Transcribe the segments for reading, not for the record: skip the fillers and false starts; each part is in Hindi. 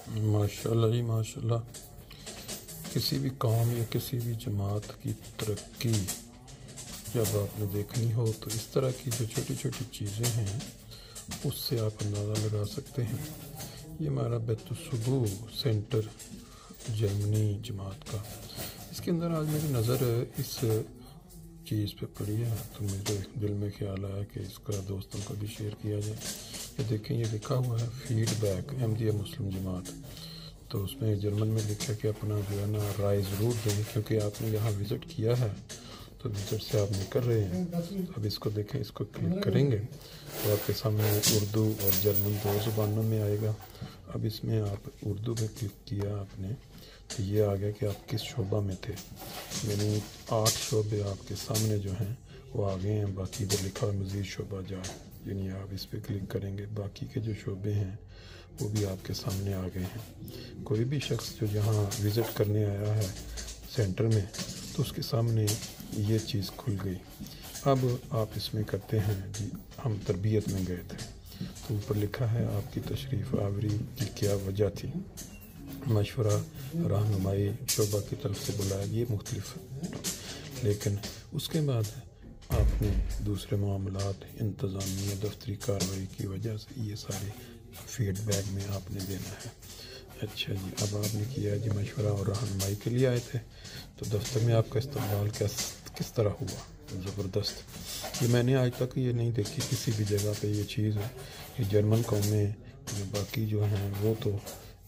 माशाल्लाह ही माशाल्लाह। किसी भी कौम या किसी भी जमात की तरक्की जब आपने देखनी हो तो इस तरह की जो छोटी छोटी चीज़ें हैं उससे आप अंदाज़ा लगा सकते हैं। ये हमारा बैतुस्सुबूह सेंटर जर्मनी जमात का, इसके अंदर आज मेरी नज़र इस चीज़ पे पड़ी है तो मेरे दिल में ख्याल आया कि इसका दोस्तों को भी शेयर किया जाए। ये देखें, ये लिखा हुआ है फीडबैक अहमदिया मुस्लिम जमात। तो उसमें जर्मन में लिखा कि अपना जो है ना राय ज़रूर दें, क्योंकि आपने यहाँ विज़िट किया है तो विज़िट से आप निकल रहे हैं। अब इसको देखें, इसको क्लिक करेंगे तो आपके सामने उर्दू और जर्मन दो ज़ुबानों में आएगा। अब इसमें आप उर्दू में क्लिक किया आपने तो ये आ गया कि आप किस शोबा में थे, यानी 8 शोबे आपके सामने जो हैं वो आ गए हैं। बाकी इधर लिखा हुआ मज़ीद शोबा जा, यानी आप इस पर क्लिक करेंगे बाकी के जो शोबे हैं वो भी आपके सामने आ गए हैं। कोई भी शख्स जो यहाँ विज़िट करने आया है सेंटर में तो उसके सामने ये चीज़ खुल गई। अब आप इसमें करते हैं जी, हम तरबियत में गए थे तो ऊपर लिखा है आपकी तशरीफ़ आवरी की क्या वजह थी, मशवरा रहनुमाई शोबा की तरफ से बुलाया, ये मुख्तलिफ है। लेकिन उसके बाद आपने दूसरे मामलात इंतज़ामिया दफ्तरी कार्रवाई की वजह से ये सारे फीडबैक में आपने देना है। अच्छा जी, अब आपने किया जी मशवरा और रहनुमाई के लिए आए थे तो दफ्तर में आपका इस्तेमाल किस तरह हुआ, ज़बरदस्त। ये मैंने आज तक ये नहीं देखी किसी भी जगह पे ये चीज़ है। ये जर्मन कौमें बाकी जो हैं वो तो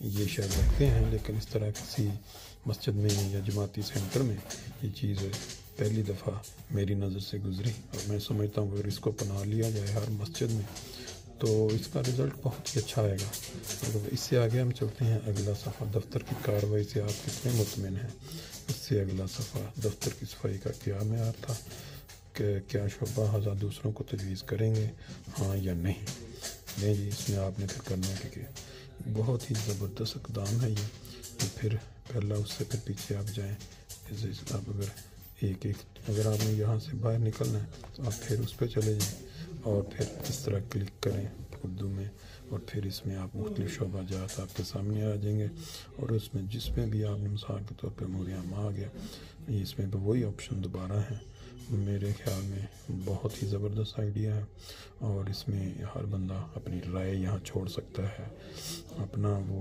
ये शायद रखते हैं, लेकिन इस तरह किसी मस्जिद में या जमाती सेंटर में ये चीज़ पहली दफ़ा मेरी नज़र से गुज़री और मैं समझता हूँ अगर इसको अपना लिया जाए हर मस्जिद में तो इसका रिज़ल्ट बहुत ही अच्छा आएगा। तो इससे आगे हम चलते हैं अगला सफ़ा, दफ्तर की कार्रवाई से आप कितने मुतमिन हैं। इससे अगला सफ़ा, दफ्तर की सफाई का क्या मेयार था, क्या शोबा हज़ा दूसरों को तजवीज़ करेंगे हाँ या नहीं जी। इसमें आपने फिर करना है कि बहुत ही ज़बरदस्त इक़दाम है ये। तो फिर पहला उससे फिर पीछे आप जाएँ। आप अगर अगर आपने यहाँ से बाहर निकलना है तो आप फिर उस पर चले जाएँ और फिर इस तरह क्लिक करें उर्दू में और फिर इसमें आप मुख्तलिफ शोबा जात आपके सामने आ जाएंगे और उसमें जिसमें भी आपने मिसाल के तौर पर मोरियाम आ गया, इसमें भी वही ऑप्शन दोबारा है। मेरे ख्याल में बहुत ही ज़बरदस्त आइडिया है और इसमें हर बंदा अपनी राय यहाँ छोड़ सकता है, अपना वो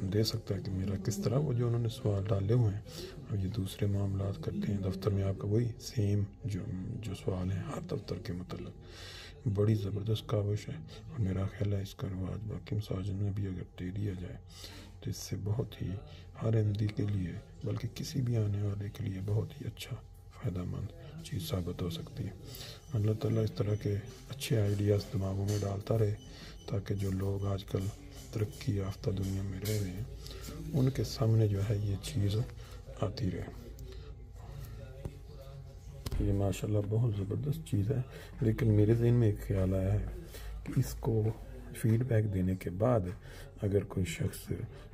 दे सकता है कि मेरा किस तरह वो जो उन्होंने सवाल डाले हुए हैं। अब ये दूसरे मामलात करते हैं दफ्तर में आपका वही सेम जो सवाल हैं हर दफ्तर के मतलब, बड़ी ज़बरदस्त काविश है और मेरा ख्याल है इसका रवाज बाकी मसाजिद में भी अगर दे दिया जाए तो इससे बहुत ही हर अहमदी के लिए बल्कि किसी भी आने वाले के लिए बहुत ही अच्छा फ़ायदेमंद चीज़ साबित हो सकती है। अल्लाह ताला इस तरह के अच्छे आइडियाज़ दिमागों में डालता रहे ताकि जो लोग आजकल तरक्की याफ्ता दुनिया में रह रहे हैं उनके सामने जो है ये चीज़ आती रहे। ये माशाल्लाह बहुत ज़बरदस्त चीज़ है, लेकिन मेरे ज़हन में एक ख़्याल आया है कि इसको फीडबैक देने के बाद अगर कोई शख्स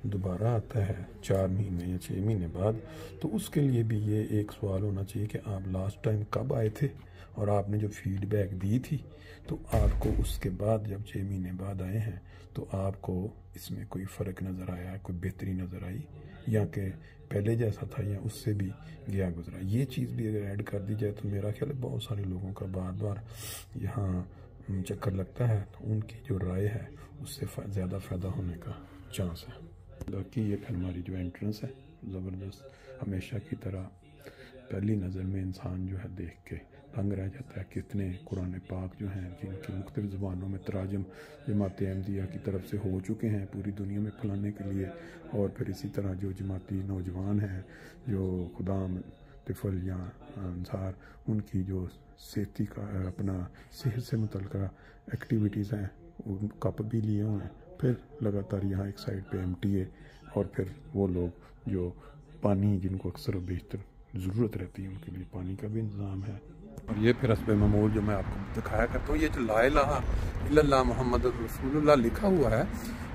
दोबारा आता है 4 महीने या 6 महीने बाद तो उसके लिए भी ये एक सवाल होना चाहिए कि आप लास्ट टाइम कब आए थे और आपने जो फीडबैक दी थी तो आपको उसके बाद जब 6 महीने बाद आए हैं तो आपको इसमें कोई फ़र्क नज़र आया, कोई बेहतरी नज़र आई या कि पहले जैसा था या उससे भी गया गुजरा। ये चीज़ भी अगर ऐड कर दी जाए तो मेरा ख्याल है बहुत सारे लोगों का बार बार यहाँ चक्कर लगता है तो उनकी जो राय है उससे ज़्यादा फ़ायदा होने का चांस है। बाकी ये फिर हमारी जो एंट्रेंस है ज़बरदस्त, हमेशा की तरह पहली नज़र में इंसान जो है देख के दंग रह जाता है। कितने कुरान पाक जो हैं जिनकी मुख्तलिफ़ ज़ुबानों में तराजम जमात अहमदिया की तरफ से हो चुके हैं पूरी दुनिया में फैलाने के लिए, और फिर इसी तरह जो जमाती नौजवान हैं जो खुदाम तिफल या अंसार उनकी जो सेहती का अपना सेहत से मुतल्लिक़ एक्टिविटीज़ हैं उन कप भी लिए हुए हैं। फिर लगातार यहाँ एक साइड पे MTA और फिर वो लोग जो पानी जिनको अक्सर व बेशतर ज़रूरत रहती है उनके लिए पानी का भी इंतज़ाम है। और ये फिर हस्बे ममूल जो मैं आपको दिखाया करता हूँ, ये जो ला इलाहा इल्लल्लाह मुहम्मद रसूलुल्लाह लिखा हुआ है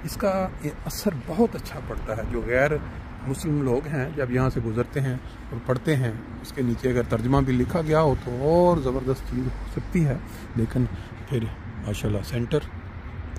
इसका ये असर बहुत अच्छा पड़ता है। जो गैर मुस्लिम लोग हैं जब यहाँ से गुज़रते हैं और पढ़ते हैं इसके नीचे अगर तर्जमा भी लिखा गया हो तो और ज़बरदस्त चीज़ हो सकती है। लेकिन फिर माशाल्लाह सेंटर